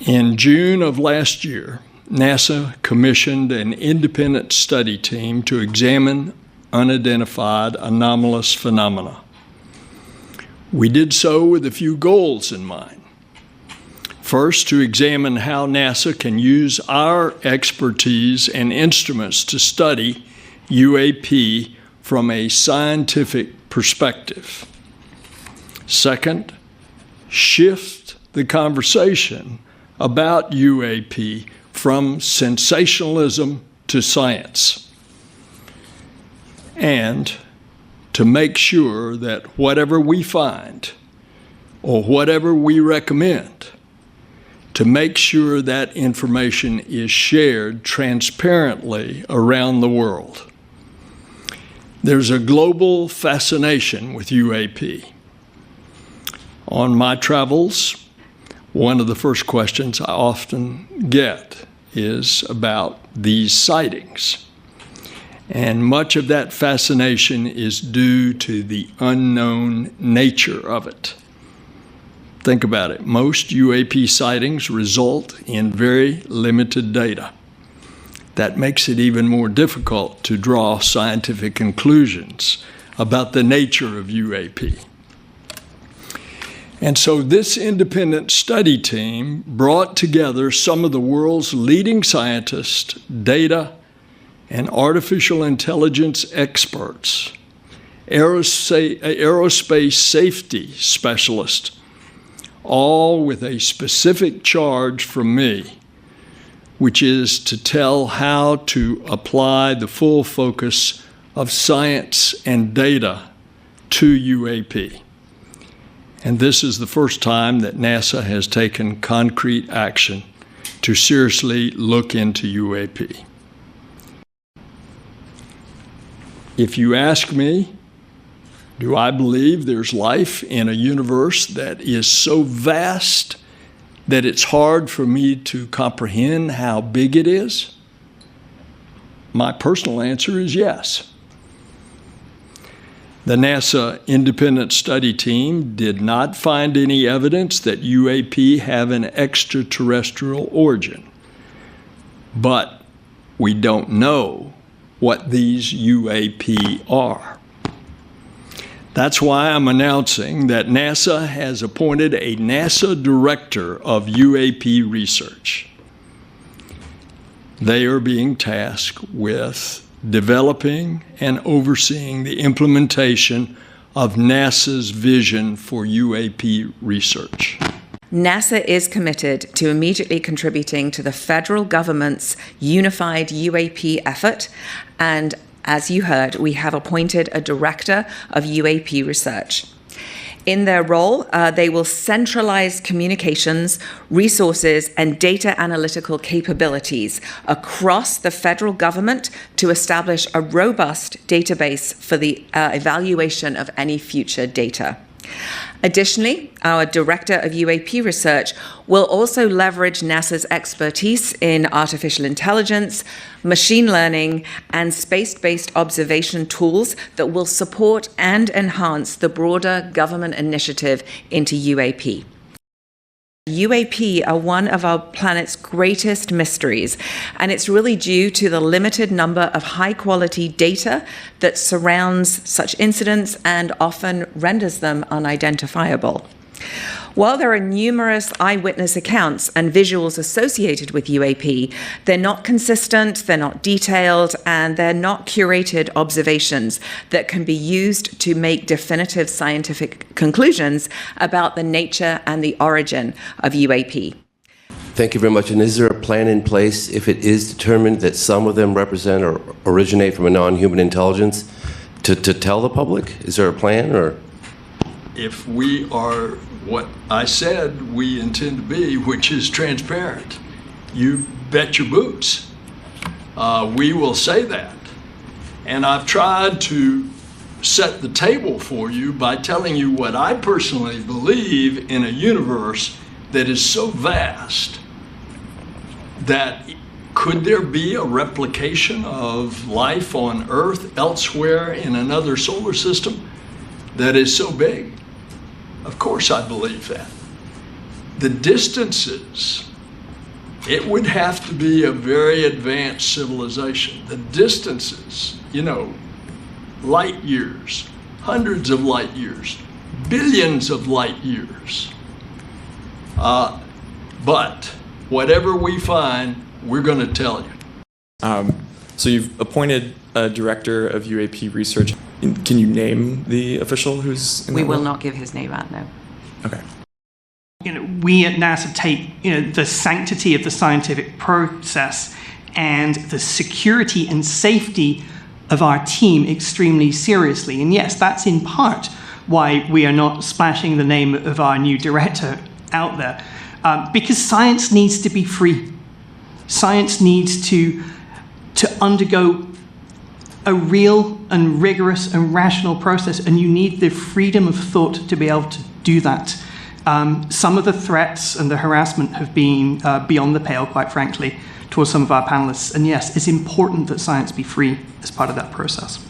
In June of last year, NASA commissioned an independent study team to examine unidentified anomalous phenomena. We did so with a few goals in mind. First, to examine how NASA can use our expertise and instruments to study UAP from a scientific perspective. Second, shift the conversation about UAP from sensationalism to science, and to make sure that whatever we find or whatever we recommend, to make sure that information is shared transparently around the world. There's a global fascination with UAP. On my travels, one of the first questions I often get is about these sightings. And much of that fascination is due to the unknown nature of it. Think about it. Most UAP sightings result in very limited data. That makes it even more difficult to draw scientific conclusions about the nature of UAP. And so this independent study team brought together some of the world's leading scientists, data and artificial intelligence experts, aerospace safety specialists, all with a specific charge from me, which is to tell how to apply the full focus of science and data to UAP. And this is the first time that NASA has taken concrete action to seriously look into UAP. If you ask me, do I believe there's life in a universe that is so vast that it's hard for me to comprehend how big it is? My personal answer is yes. The NASA independent study team did not find any evidence that UAP have an extraterrestrial origin. But we don't know what these UAP are. That's why I'm announcing that NASA has appointed a NASA Director of UAP Research. They are being tasked with developing and overseeing the implementation of NASA's vision for UAP research. NASA is committed to immediately contributing to the federal government's unified UAP effort, and as you heard, we have appointed a director of UAP research. In their role, they will centralize communications, resources, and data analytical capabilities across the federal government to establish a robust database for the evaluation of any future data. Additionally, our Director of UAP Research will also leverage NASA's expertise in artificial intelligence, machine learning, and space-based observation tools that will support and enhance the broader government initiative into UAP. UAP are one of our planet's greatest mysteries, and it's really due to the limited number of high-quality data that surrounds such incidents and often renders them unidentifiable. While there are numerous eyewitness accounts and visuals associated with UAP, they're not consistent, they're not detailed, and they're not curated observations that can be used to make definitive scientific conclusions about the nature and the origin of UAP. Thank you very much. And is there a plan in place if it is determined that some of them represent or originate from a non-human intelligence to tell the public? Is there a plan, or? If we are what I said we intend to be, which is transparent, you bet your boots. We will say that. And I've tried to set the table for you by telling you what I personally believe in a universe that is so vast that could there be a replication of life on Earth elsewhere in another solar system that is so big? Of course I believe that. The distances it would have to be a very advanced civilization. The distances, you know, light years, hundreds of light years, billions of light years. But whatever we find, we're going to tell you. So you've appointed a director of UAP Research. Can you name the official who's in We that will role? not give his name out, no. Okay. You know, we at NASA take, you know, the sanctity of the scientific process and the security and safety of our team extremely seriously. And yes, that's in part why we are not splashing the name of our new director out there, because science needs to be free. Science needs to undergo a real and rigorous and rational process, and you need the freedom of thought to be able to do that. Some of the threats and the harassment have been beyond the pale, quite frankly, towards some of our panelists. And yes, it's important that science be free as part of that process.